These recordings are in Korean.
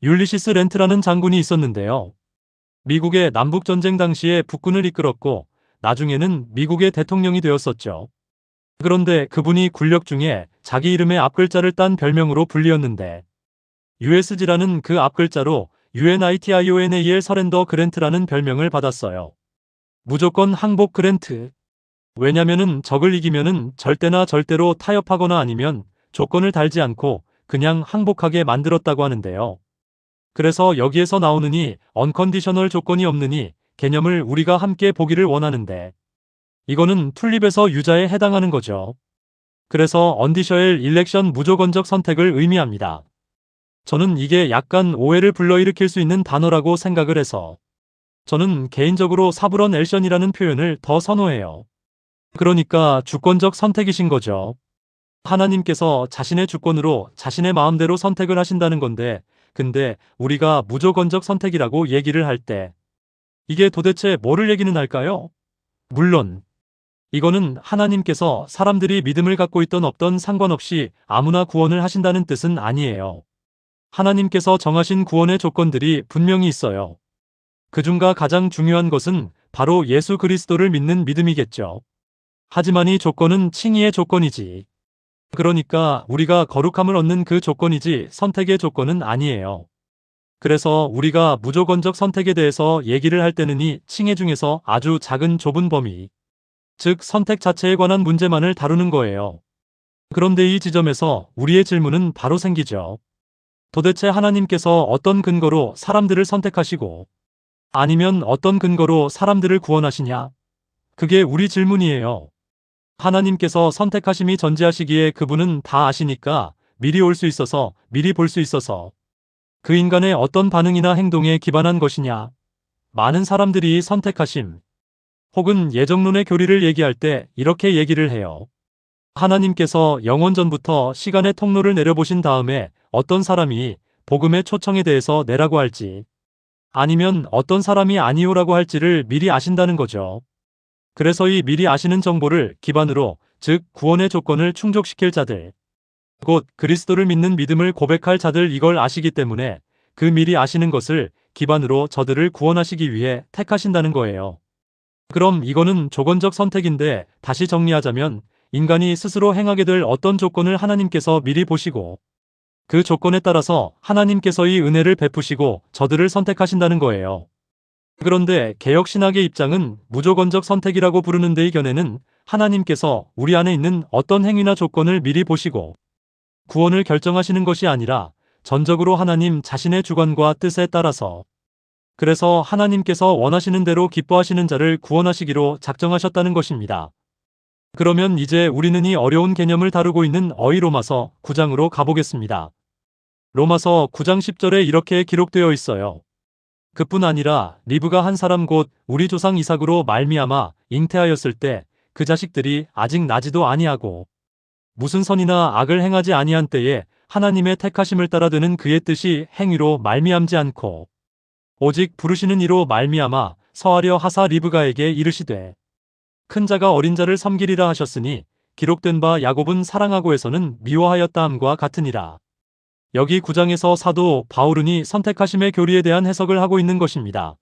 율리시스 렌트라는 장군이 있었는데요. 미국의 남북전쟁 당시에 북군을 이끌었고 나중에는 미국의 대통령이 되었었죠. 그런데 그분이 군력 중에 자기 이름의 앞글자를 딴 별명으로 불리었는데 USG라는 그 앞글자로 UNITIONAL 서렌더 그랜트라는 별명을 받았어요. 무조건 항복 그랜트. 왜냐면은 적을 이기면은 절대나 절대로 타협하거나 아니면 조건을 달지 않고 그냥 항복하게 만들었다고 하는데요. 그래서 여기에서 나오느니 언컨디셔널 조건이 없느니 개념을 우리가 함께 보기를 원하는데 이거는 툴립에서 유자에 해당하는 거죠. 그래서 언디셔엘 일렉션 무조건적 선택을 의미합니다. 저는 이게 약간 오해를 불러일으킬 수 있는 단어라고 생각을 해서 저는 개인적으로 사브런 엘션이라는 표현을 더 선호해요. 그러니까 주권적 선택이신 거죠. 하나님께서 자신의 주권으로 자신의 마음대로 선택을 하신다는 건데 근데 우리가 무조건적 선택이라고 얘기를 할 때 이게 도대체 뭐를 얘기는 할까요? 물론 이거는 하나님께서 사람들이 믿음을 갖고 있던 없던 상관없이 아무나 구원을 하신다는 뜻은 아니에요. 하나님께서 정하신 구원의 조건들이 분명히 있어요. 그중가 가장 중요한 것은 바로 예수 그리스도를 믿는 믿음이겠죠. 하지만 이 조건은 칭의의 조건이지. 그러니까 우리가 거룩함을 얻는 그 조건이지 선택의 조건은 아니에요. 그래서 우리가 무조건적 선택에 대해서 얘기를 할 때는 이 칭의 중에서 아주 작은 좁은 범위, 즉 선택 자체에 관한 문제만을 다루는 거예요. 그런데 이 지점에서 우리의 질문은 바로 생기죠. 도대체 하나님께서 어떤 근거로 사람들을 선택하시고 아니면 어떤 근거로 사람들을 구원하시냐? 그게 우리 질문이에요. 하나님께서 선택하심이 전제하시기에 그분은 다 아시니까 미리 올 수 있어서 미리 볼 수 있어서 그 인간의 어떤 반응이나 행동에 기반한 것이냐? 많은 사람들이 선택하심 혹은 예정론의 교리를 얘기할 때 이렇게 얘기를 해요. 하나님께서 영원 전부터 시간의 통로를 내려보신 다음에 어떤 사람이 복음의 초청에 대해서 내라고 할지 아니면 어떤 사람이 아니오라고 할지를 미리 아신다는 거죠. 그래서 이 미리 아시는 정보를 기반으로 즉 구원의 조건을 충족시킬 자들 곧 그리스도를 믿는 믿음을 고백할 자들 이걸 아시기 때문에 그 미리 아시는 것을 기반으로 저들을 구원하시기 위해 택하신다는 거예요. 그럼 이거는 조건적 선택인데 다시 정리하자면 인간이 스스로 행하게 될 어떤 조건을 하나님께서 미리 보시고 그 조건에 따라서 하나님께서 이 은혜를 베푸시고 저들을 선택하신다는 거예요. 그런데 개혁신학의 입장은 무조건적 선택이라고 부르는데 이 견해는 하나님께서 우리 안에 있는 어떤 행위나 조건을 미리 보시고 구원을 결정하시는 것이 아니라 전적으로 하나님 자신의 주관과 뜻에 따라서 그래서 하나님께서 원하시는 대로 기뻐하시는 자를 구원하시기로 작정하셨다는 것입니다. 그러면 이제 우리는 이 어려운 개념을 다루고 있는 어휘로마서 9장으로 가보겠습니다. 로마서 9장 10절에 이렇게 기록되어 있어요. 그뿐 아니라 리브가 한 사람 곧 우리 조상 이삭으로 말미암아 잉태하였을 때 그 자식들이 아직 나지도 아니하고 무슨 선이나 악을 행하지 아니한 때에 하나님의 택하심을 따라 되는 그의 뜻이 행위로 말미암지 않고 오직 부르시는 이로 말미암아 서하려 하사 리브가에게 이르시되 큰 자가 어린 자를 섬기리라 하셨으니 기록된 바 야곱은 사랑하고에서는 미워하였다 함과 같으니라. 여기 9장에서 사도 바울은 선택하심의 교리에 대한 해석을 하고 있는 것입니다.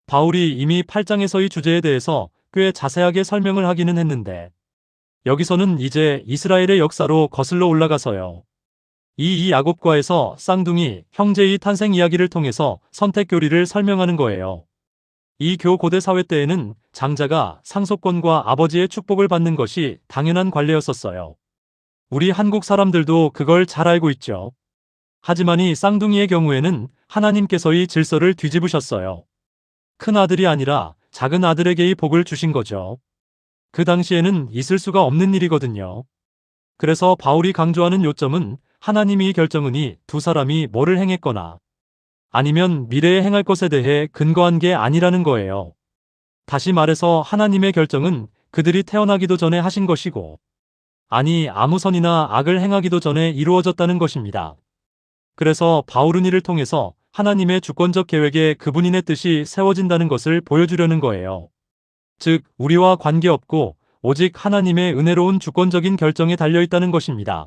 바울이 이미 8장에서 이 주제에 대해서 꽤 자세하게 설명을 하기는 했는데 여기서는 이제 이스라엘의 역사로 거슬러 올라가서요. 이 야곱과에서 쌍둥이 형제의 탄생 이야기를 통해서 선택 교리를 설명하는 거예요. 이 교고대 사회 때에는 장자가 상속권과 아버지의 축복을 받는 것이 당연한 관례였었어요. 우리 한국 사람들도 그걸 잘 알고 있죠. 하지만 이 쌍둥이의 경우에는 하나님께서 이 질서를 뒤집으셨어요. 큰 아들이 아니라 작은 아들에게 이 복을 주신 거죠. 그 당시에는 있을 수가 없는 일이거든요. 그래서 바울이 강조하는 요점은 하나님이 결정하니 두 사람이 뭐를 행했거나 아니면 미래에 행할 것에 대해 근거한 게 아니라는 거예요. 다시 말해서 하나님의 결정은 그들이 태어나기도 전에 하신 것이고 아니 아무 선이나 악을 행하기도 전에 이루어졌다는 것입니다. 그래서 바울은 이를 통해서 하나님의 주권적 계획에 그분인의 뜻이 세워진다는 것을 보여주려는 거예요. 즉 우리와 관계없고 오직 하나님의 은혜로운 주권적인 결정에 달려있다는 것입니다.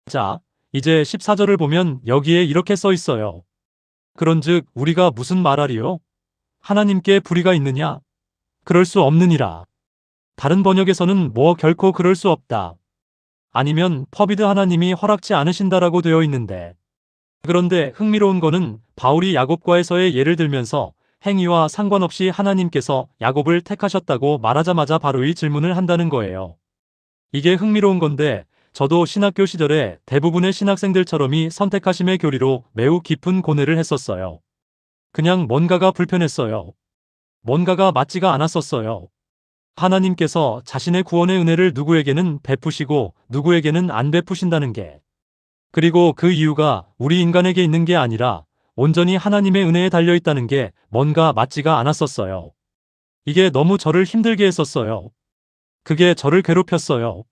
자, 이제 14절을 보면 여기에 이렇게 써 있어요. 그런즉 우리가 무슨 말하리요? 하나님께 불의가 있느냐? 그럴 수 없느니라. 다른 번역에서는 뭐 결코 그럴 수 없다. 아니면 퍼비드 하나님이 허락지 않으신다라고 되어 있는데, 그런데 흥미로운 거는 바울이 야곱과에서의 예를 들면서 행위와 상관없이 하나님께서 야곱을 택하셨다고 말하자마자 바로 이 질문을 한다는 거예요. 이게 흥미로운 건데, 저도 신학교 시절에 대부분의 신학생들처럼이 선택하심의 교리로 매우 깊은 고뇌를 했었어요. 그냥 뭔가가 불편했어요. 뭔가가 맞지가 않았었어요. 하나님께서 자신의 구원의 은혜를 누구에게는 베푸시고 누구에게는 안 베푸신다는 게, 그리고 그 이유가 우리 인간에게 있는 게 아니라 온전히 하나님의 은혜에 달려 있다는 게 뭔가 맞지가 않았었어요. 이게 너무 저를 힘들게 했었어요. 그게 저를 괴롭혔어요.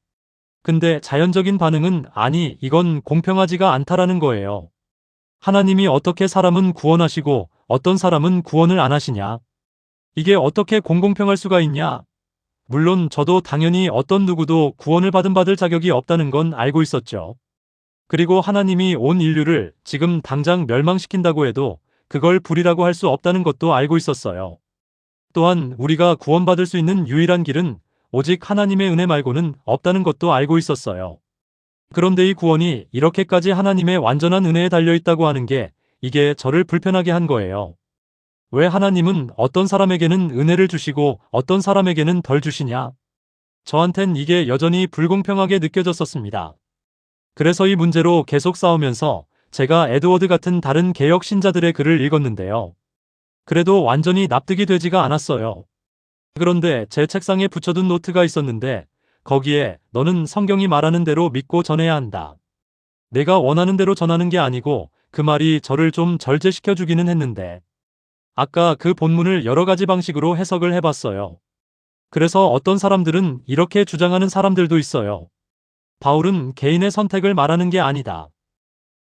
근데 자연적인 반응은 아니, 이건 공평하지가 않다라는 거예요. 하나님이 어떻게 사람은 구원하시고 어떤 사람은 구원을 안 하시냐? 이게 어떻게 공공평할 수가 있냐? 물론 저도 당연히 어떤 누구도 구원을 받을 자격이 없다는 건 알고 있었죠. 그리고 하나님이 온 인류를 지금 당장 멸망시킨다고 해도 그걸 불의라고 할 수 없다는 것도 알고 있었어요. 또한 우리가 구원받을 수 있는 유일한 길은 오직 하나님의 은혜 말고는 없다는 것도 알고 있었어요. 그런데 이 구원이 이렇게까지 하나님의 완전한 은혜에 달려있다고 하는 게 이게 저를 불편하게 한 거예요. 왜 하나님은 어떤 사람에게는 은혜를 주시고 어떤 사람에게는 덜 주시냐? 저한텐 이게 여전히 불공평하게 느껴졌었습니다. 그래서 이 문제로 계속 싸우면서 제가 에드워드 같은 다른 개혁 신자들의 글을 읽었는데요. 그래도 완전히 납득이 되지가 않았어요. 그런데 제 책상에 붙여둔 노트가 있었는데 거기에 너는 성경이 말하는 대로 믿고 전해야 한다. 내가 원하는 대로 전하는 게 아니고 그 말이 저를 좀 절제시켜 주기는 했는데 아까 그 본문을 여러 가지 방식으로 해석을 해봤어요. 그래서 어떤 사람들은 이렇게 주장하는 사람들도 있어요. 바울은 개인의 선택을 말하는 게 아니다.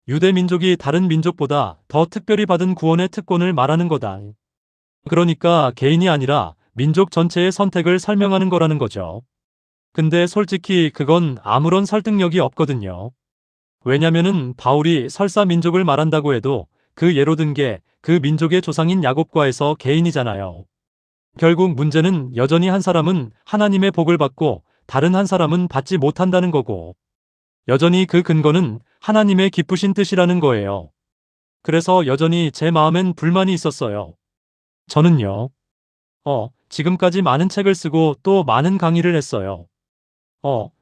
유대 민족이 다른 민족보다 더 특별히 받은 구원의 특권을 말하는 거다. 그러니까 개인이 아니라 민족 전체의 선택을 설명하는 거라는 거죠. 근데 솔직히 그건 아무런 설득력이 없거든요. 왜냐면은 바울이 설사 민족을 말한다고 해도 그 예로 든 게 그 민족의 조상인 야곱과에서 개인이잖아요. 결국 문제는 여전히 한 사람은 하나님의 복을 받고 다른 한 사람은 받지 못한다는 거고, 여전히 그 근거는 하나님의 기쁘신 뜻이라는 거예요. 그래서 여전히 제 마음엔 불만이 있었어요. 저는요, 지금까지 많은 책을 쓰고 또 많은 강의를 했어요.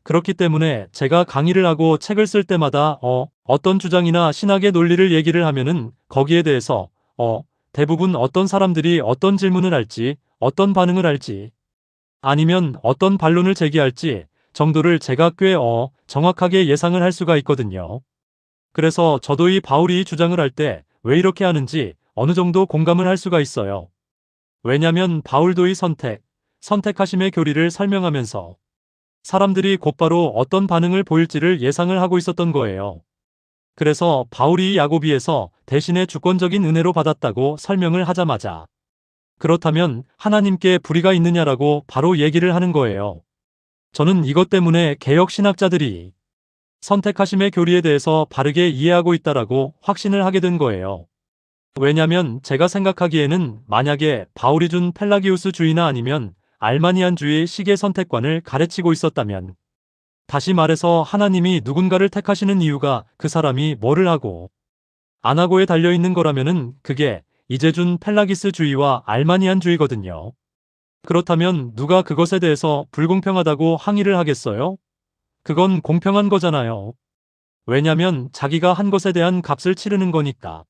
그렇기 때문에 제가 강의를 하고 책을 쓸 때마다 어떤 주장이나 신학의 논리를 얘기를 하면은 거기에 대해서 대부분 어떤 사람들이 어떤 질문을 할지, 어떤 반응을 할지, 아니면 어떤 반론을 제기할지 정도를 제가 꽤 정확하게 예상을 할 수가 있거든요. 그래서 저도 이 바울이 주장을 할 때 왜 이렇게 하는지 어느 정도 공감을 할 수가 있어요. 왜냐면 바울도 이 선택하심의 교리를 설명하면서 사람들이 곧바로 어떤 반응을 보일지를 예상을 하고 있었던 거예요. 그래서 바울이 야고비에서 대신에 주권적인 은혜로 받았다고 설명을 하자마자 그렇다면 하나님께 불의가 있느냐라고 바로 얘기를 하는 거예요. 저는 이것 때문에 개혁 신학자들이 선택하심의 교리에 대해서 바르게 이해하고 있다라고 확신을 하게 된 거예요. 왜냐면 제가 생각하기에는 만약에 바울이 준 펠라기우스주의나 아니면 알마니안주의 시계 선택관을 가르치고 있었다면, 다시 말해서 하나님이 누군가를 택하시는 이유가 그 사람이 뭐를 하고 안 하고에 달려있는 거라면은 그게 이제 준 펠라기스주의와 알마니안주의거든요. 그렇다면 누가 그것에 대해서 불공평하다고 항의를 하겠어요? 그건 공평한 거잖아요. 왜냐면 자기가 한 것에 대한 값을 치르는 거니까.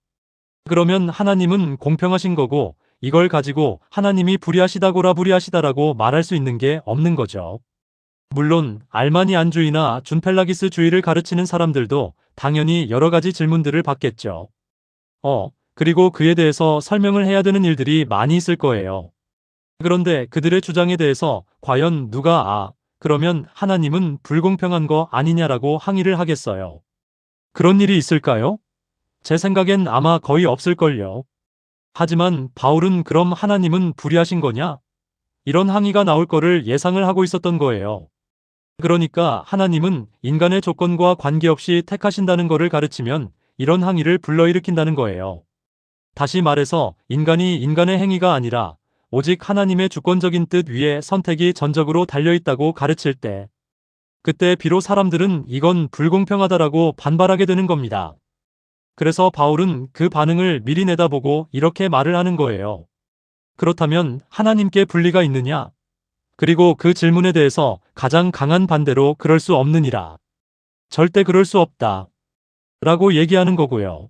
그러면 하나님은 공평하신 거고 이걸 가지고 하나님이 불의하시다고라 불의하시다라고 말할 수 있는 게 없는 거죠. 물론 알마니안주의나 준펠라기스주의를 가르치는 사람들도 당연히 여러 가지 질문들을 받겠죠. 그리고 그에 대해서 설명을 해야 되는 일들이 많이 있을 거예요. 그런데 그들의 주장에 대해서 과연 누가 그러면 하나님은 불공평한 거 아니냐라고 항의를 하겠어요. 그런 일이 있을까요? 제 생각엔 아마 거의 없을걸요. 하지만 바울은 그럼 하나님은 불의하신 거냐? 이런 항의가 나올 거를 예상을 하고 있었던 거예요. 그러니까 하나님은 인간의 조건과 관계없이 택하신다는 거를 가르치면 이런 항의를 불러일으킨다는 거예요. 다시 말해서 인간이 인간의 행위가 아니라 오직 하나님의 주권적인 뜻 위에 선택이 전적으로 달려있다고 가르칠 때, 그때 비로 사람들은 이건 불공평하다라고 반발하게 되는 겁니다. 그래서 바울은 그 반응을 미리 내다보고 이렇게 말을 하는 거예요. 그렇다면 하나님께 분리가 있느냐? 그리고 그 질문에 대해서 가장 강한 반대로 그럴 수 없느니라. 절대 그럴 수 없다. 라고 얘기하는 거고요.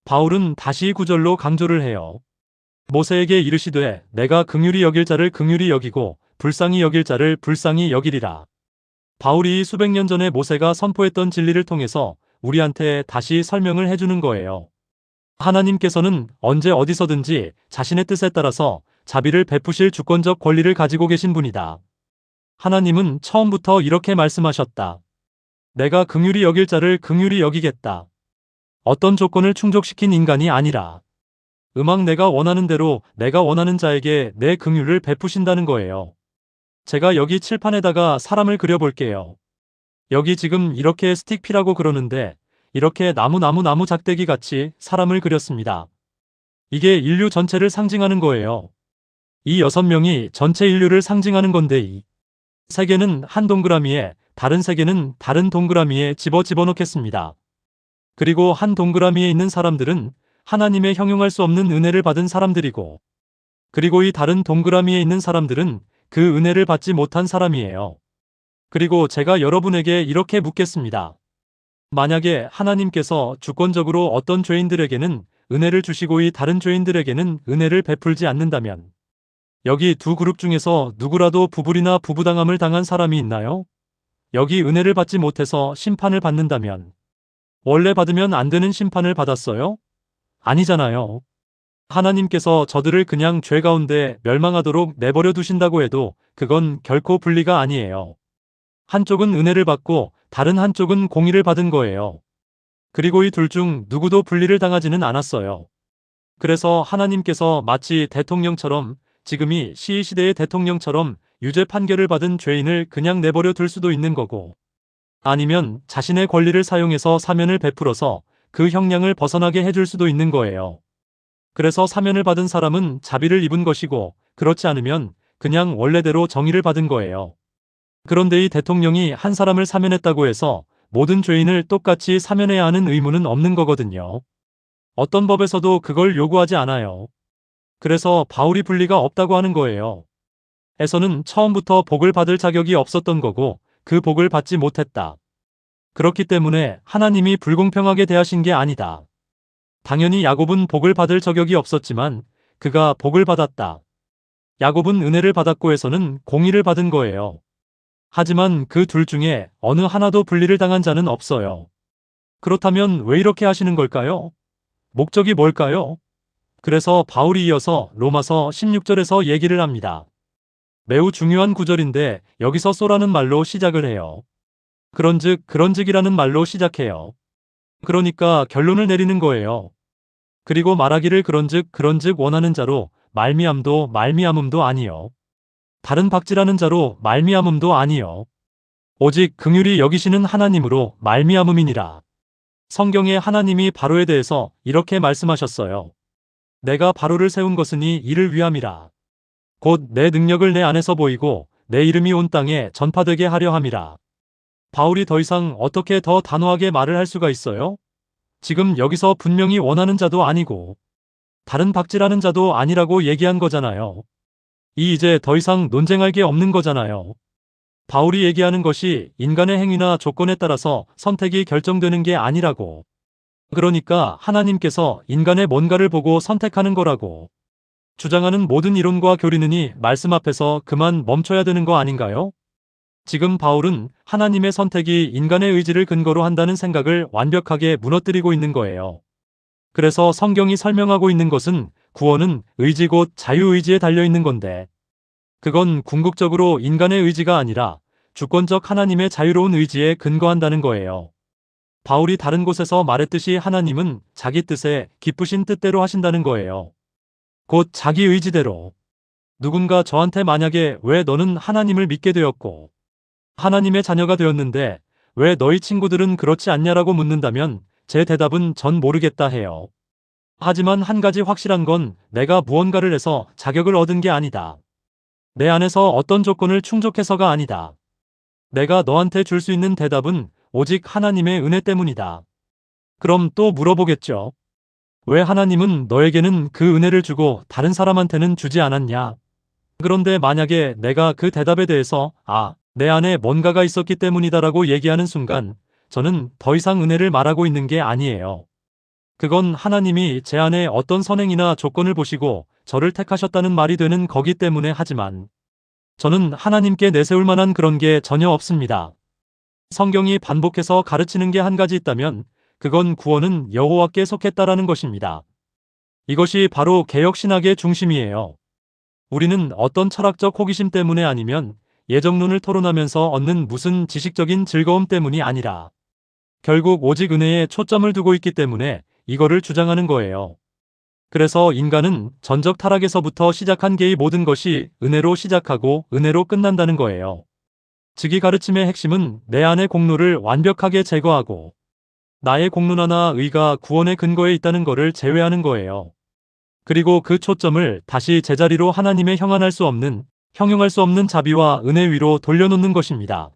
바울은 다시 9절로 강조를 해요. 모세에게 이르시되 내가 긍휼히 여길 자를 긍휼히 여기고 불쌍히 여길 자를 불쌍히 여기리라. 바울이 수백 년 전에 모세가 선포했던 진리를 통해서 우리한테 다시 설명을 해주는 거예요. 하나님께서는 언제 어디서든지 자신의 뜻에 따라서 자비를 베푸실 주권적 권리를 가지고 계신 분이다. 하나님은 처음부터 이렇게 말씀하셨다. 내가 긍휼히 여길 자를 긍휼히 여기겠다. 어떤 조건을 충족시킨 인간이 아니라 내가 원하는 대로 내가 원하는 자에게 내 긍휼을 베푸신다는 거예요. 제가 여기 칠판에다가 사람을 그려볼게요. 여기 지금 이렇게 스틱피라고 그러는데 이렇게 나무 작대기 같이 사람을 그렸습니다. 이게 인류 전체를 상징하는 거예요. 이 6명이 전체 인류를 상징하는 건데 이 3개는 한 동그라미에 다른 3개는 다른 동그라미에 집어넣겠습니다. 그리고 한 동그라미에 있는 사람들은 하나님의 형용할 수 없는 은혜를 받은 사람들이고, 그리고 이 다른 동그라미에 있는 사람들은 그 은혜를 받지 못한 사람이에요. 그리고 제가 여러분에게 이렇게 묻겠습니다. 만약에 하나님께서 주권적으로 어떤 죄인들에게는 은혜를 주시고 이 다른 죄인들에게는 은혜를 베풀지 않는다면 여기 두 그룹 중에서 누구라도 부불이나 부부당함을 당한 사람이 있나요? 여기 은혜를 받지 못해서 심판을 받는다면 원래 받으면 안 되는 심판을 받았어요? 아니잖아요. 하나님께서 저들을 그냥 죄 가운데 멸망하도록 내버려 두신다고 해도 그건 결코 분리가 아니에요. 한쪽은 은혜를 받고 다른 한쪽은 공의를 받은 거예요. 그리고 이 둘 중 누구도 분리를 당하지는 않았어요. 그래서 하나님께서 마치 대통령처럼 지금이 시대의 대통령처럼 유죄 판결을 받은 죄인을 그냥 내버려 둘 수도 있는 거고, 아니면 자신의 권리를 사용해서 사면을 베풀어서 그 형량을 벗어나게 해줄 수도 있는 거예요. 그래서 사면을 받은 사람은 자비를 입은 것이고, 그렇지 않으면 그냥 원래대로 정의를 받은 거예요. 그런데 이 대통령이 한 사람을 사면했다고 해서 모든 죄인을 똑같이 사면해야 하는 의무는 없는 거거든요. 어떤 법에서도 그걸 요구하지 않아요. 그래서 바울이 분리가 없다고 하는 거예요. 에서는 처음부터 복을 받을 자격이 없었던 거고 그 복을 받지 못했다. 그렇기 때문에 하나님이 불공평하게 대하신 게 아니다. 당연히 야곱은 복을 받을 자격이 없었지만 그가 복을 받았다. 야곱은 은혜를 받았고 에서는 공의를 받은 거예요. 하지만 그 둘 중에 어느 하나도 분리를 당한 자는 없어요. 그렇다면 왜 이렇게 하시는 걸까요? 목적이 뭘까요? 그래서 바울이 이어서 로마서 16절에서 얘기를 합니다. 매우 중요한 구절인데 여기서 쏘라는 말로 시작을 해요. 그런즉이라는 말로 시작해요. 그러니까 결론을 내리는 거예요. 그리고 말하기를 그런즉 원하는 자로 말미암음도 아니요. 다른 박지라는 자로 말미암음도 아니요. 오직 긍휼히 여기시는 하나님으로 말미암음이니라. 성경에 하나님이 바로에 대해서 이렇게 말씀하셨어요. 내가 바로를 세운 것은 이를 위함이라. 곧 내 능력을 내 안에서 보이고 내 이름이 온 땅에 전파되게 하려 함이라. 바울이 더 이상 어떻게 더 단호하게 말을 할 수가 있어요? 지금 여기서 분명히 원하는 자도 아니고 다른 박지라는 자도 아니라고 얘기한 거잖아요. 이제 더 이상 논쟁할 게 없는 거잖아요. 바울이 얘기하는 것이 인간의 행위나 조건에 따라서 선택이 결정되는 게 아니라고. 그러니까 하나님께서 인간의 뭔가를 보고 선택하는 거라고. 주장하는 모든 이론과 교리는 이 말씀 앞에서 그만 멈춰야 되는 거 아닌가요? 지금 바울은 하나님의 선택이 인간의 의지를 근거로 한다는 생각을 완벽하게 무너뜨리고 있는 거예요. 그래서 성경이 설명하고 있는 것은 구원은 의지 곧 자유의지에 달려있는 건데, 그건 궁극적으로 인간의 의지가 아니라 주권적 하나님의 자유로운 의지에 근거한다는 거예요. 바울이 다른 곳에서 말했듯이 하나님은 자기 뜻에 기쁘신 뜻대로 하신다는 거예요. 곧 자기 의지대로. 누군가 저한테 만약에 왜 너는 하나님을 믿게 되었고 하나님의 자녀가 되었는데 왜 너희 친구들은 그렇지 않냐라고 묻는다면 제 대답은 전 모르겠다 해요. 하지만 한 가지 확실한 건 내가 무언가를 해서 자격을 얻은 게 아니다. 내 안에서 어떤 조건을 충족해서가 아니다. 내가 너한테 줄 수 있는 대답은 오직 하나님의 은혜 때문이다. 그럼 또 물어보겠죠. 왜 하나님은 너에게는 그 은혜를 주고 다른 사람한테는 주지 않았냐? 그런데 만약에 내가 그 대답에 대해서 내 안에 뭔가가 있었기 때문이다라고 얘기하는 순간 저는 더 이상 은혜를 말하고 있는 게 아니에요. 그건 하나님이 제 안에 어떤 선행이나 조건을 보시고 저를 택하셨다는 말이 되는 거기 때문에 하지만 저는 하나님께 내세울 만한 그런 게 전혀 없습니다. 성경이 반복해서 가르치는 게 한 가지 있다면 그건 구원은 여호와께 속했다라는 것입니다. 이것이 바로 개혁신학의 중심이에요. 우리는 어떤 철학적 호기심 때문에 아니면 예정론을 토론하면서 얻는 무슨 지식적인 즐거움 때문이 아니라 결국 오직 은혜에 초점을 두고 있기 때문에 이거를 주장하는 거예요. 그래서 인간은 전적 타락에서부터 시작한 게이 모든 것이 은혜로 시작하고 은혜로 끝난다는 거예요. 즉 이 가르침의 핵심은 내 안의 공로를 완벽하게 제거하고 나의 공로나 의가 구원의 근거에 있다는 것을 제외하는 거예요. 그리고 그 초점을 다시 제자리로 하나님의 형용할 수 없는 자비와 은혜 위로 돌려놓는 것입니다.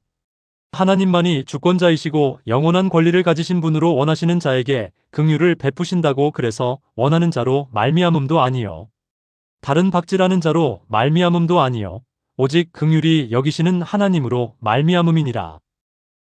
하나님만이 주권자이시고 영원한 권리를 가지신 분으로 원하시는 자에게 긍휼을 베푸신다고 그래서 원하는 자로 말미암음도 아니요. 다른 박지라는 자로 말미암음도 아니요. 오직 긍휼히 여기시는 하나님으로 말미암음이니라.